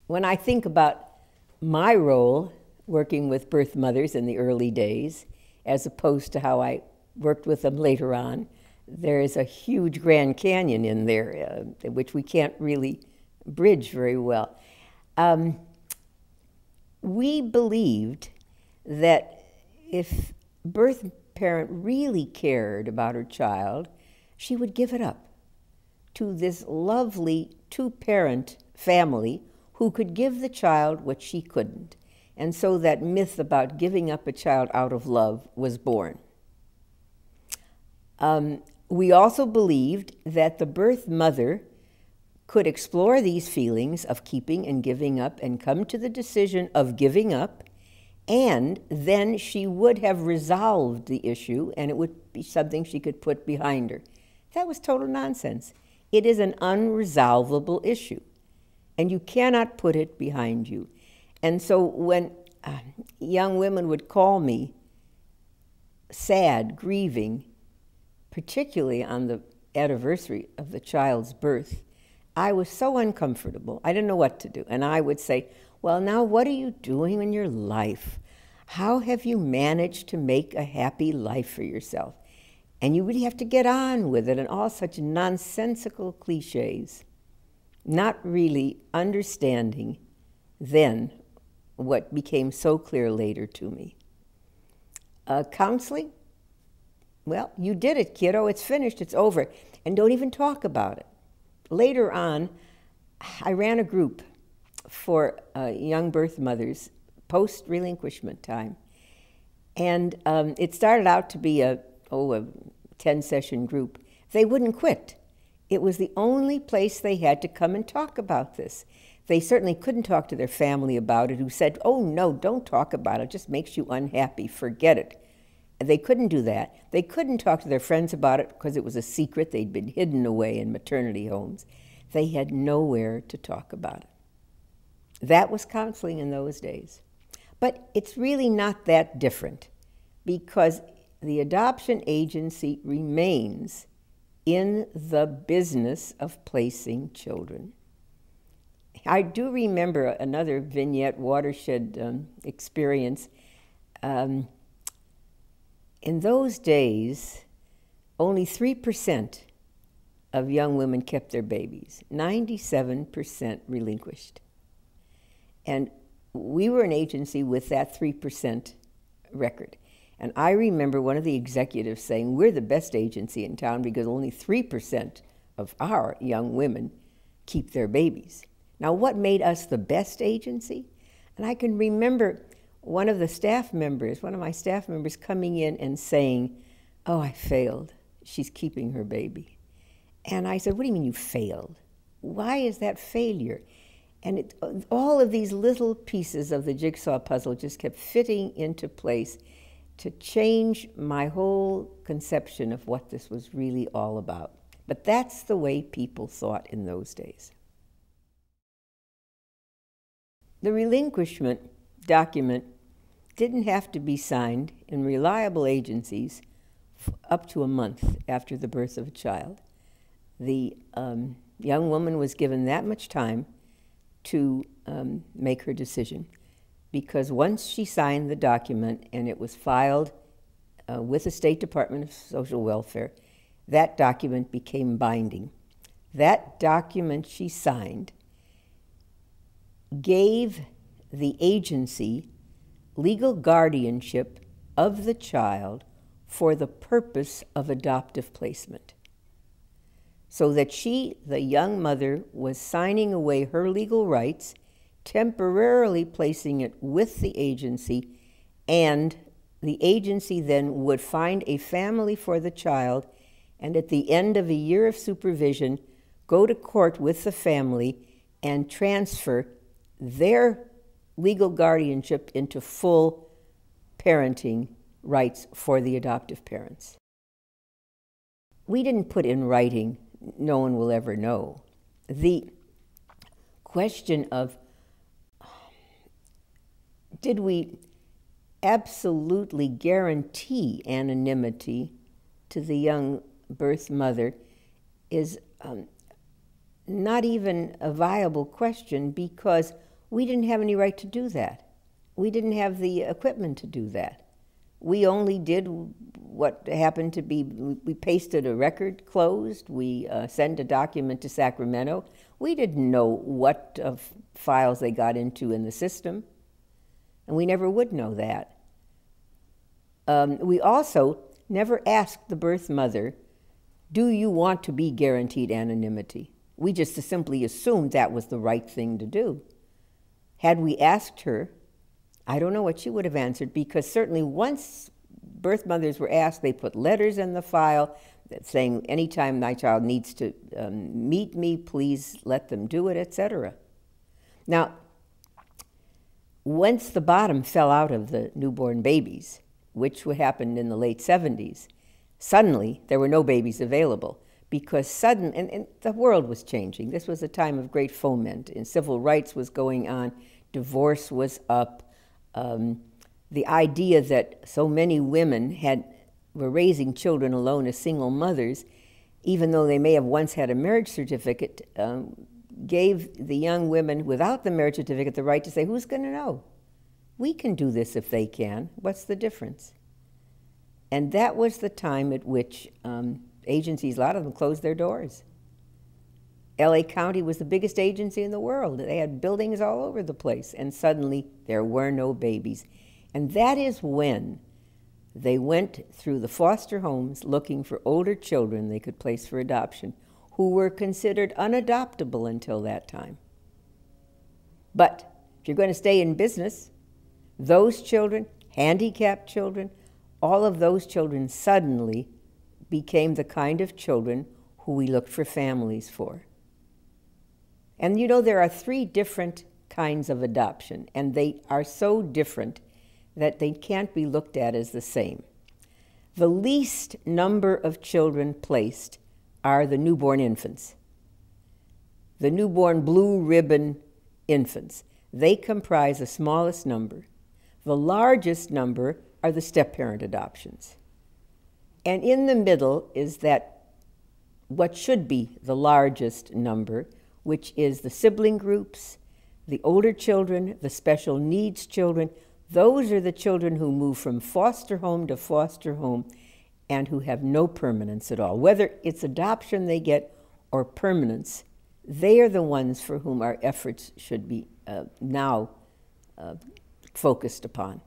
When I think about my role working with birth mothers in the early days, as opposed to how I worked with them later on, there is a huge Grand Canyon in there, which we can't really bridge very well. We believed that if birth parent really cared about her child, she would give it up to this lovely two-parent family who could give the child what she couldn't. And so that myth about giving up a child out of love was born. We also believed that the birth mother could explore these feelings of keeping and giving up and come to the decision of giving up, and then she would have resolved the issue and it would be something she could put behind her. That was total nonsense. It is an unresolvable issue, and you cannot put it behind you. And so when young women would call me sad, grieving, particularly on the anniversary of the child's birth, I was so uncomfortable. I didn't know what to do. And I would say, well, now what are you doing in your life? How have you managed to make a happy life for yourself? And you really have to get on with it, and all such nonsensical cliches, not really understanding then what became so clear later to me. Counseling? Well, you did it, kiddo. It's finished. It's over. And don't even talk about it. Later on, I ran a group for young birth mothers post-relinquishment time. And it started out to be a 10-session group. They wouldn't quit. It was the only place they had to come and talk about this. They certainly couldn't talk to their family about it, who said, oh, no, don't talk about it. It just makes you unhappy. Forget it. They couldn't do that. They couldn't talk to their friends about it because it was a secret. They'd been hidden away in maternity homes. They had nowhere to talk about it. That was counseling in those days. But it's really not that different, because the adoption agency remains in the business of placing children. I do remember another vignette watershed experience. In those days, only 3% of young women kept their babies. 97% relinquished. And we were an agency with that 3% record. And I remember one of the executives saying, we're the best agency in town because only 3% of our young women keep their babies. Now, what made us the best agency? And I can remember one of my staff members coming in and saying, oh, I failed. She's keeping her baby. And I said, what do you mean you failed? Why is that failure? And all of these little pieces of the jigsaw puzzle just kept fitting into place to change my whole conception of what this was really all about. But that's the way people thought in those days. The relinquishment document didn't have to be signed in reliable agencies up to a month after the birth of a child. The young woman was given that much time to make her decision, because once she signed the document and it was filed with the State Department of Social Welfare, that document became binding. That document she signed gave the agency legal guardianship of the child for the purpose of adoptive placement. So that she, the young mother, was signing away her legal rights, temporarily placing it with the agency, and the agency then would find a family for the child, and at the end of a year of supervision, go to court with the family and transfer their legal guardianship into full parenting rights for the adoptive parents. We didn't put in writing, no one will ever know. The question of, did we absolutely guarantee anonymity to the young birth mother is not even a viable question, because We didn't have any right to do that. We didn't have the equipment to do that. We only did what happened to be, we pasted a record closed, we sent a document to Sacramento. We didn't know what files they got into in the system, and we never would know that. We also never asked the birth mother, do you want to be guaranteed anonymity? We just simply assumed that was the right thing to do. Had we asked her, I don't know what she would have answered, because certainly once birth mothers were asked, they put letters in the file saying, anytime my child needs to meet me, please let them do it, etc. Now, once the bottom fell out of the newborn babies, which happened in the late 70s, suddenly there were no babies available, because and the world was changing. This was a time of great foment, and civil rights was going on, divorce was up. The idea that so many women were raising children alone as single mothers, even though they may have once had a marriage certificate, gave the young women without the marriage certificate the right to say, who's going to know? We can do this if they can. What's the difference? And that was the time at which agencies, a lot of them, closed their doors. LA County was the biggest agency in the world. They had buildings all over the place, and suddenly there were no babies. And that is when they went through the foster homes looking for older children they could place for adoption, who were considered unadoptable until that time. But if you're going to stay in business, those children, handicapped children, all of those children suddenly became the kind of children who we looked for families for. And you know, there are 3 different kinds of adoption, and they are so different that they can't be looked at as the same. The least number of children placed are the newborn infants, the newborn blue ribbon infants. They comprise the smallest number. The largest number are the step-parent adoptions. And in the middle is that what should be the largest number, which is the sibling groups, the older children, the special needs children. Those are the children who move from foster home to foster home and who have no permanence at all. Whether it's adoption they get or permanence, they are the ones for whom our efforts should be now focused upon.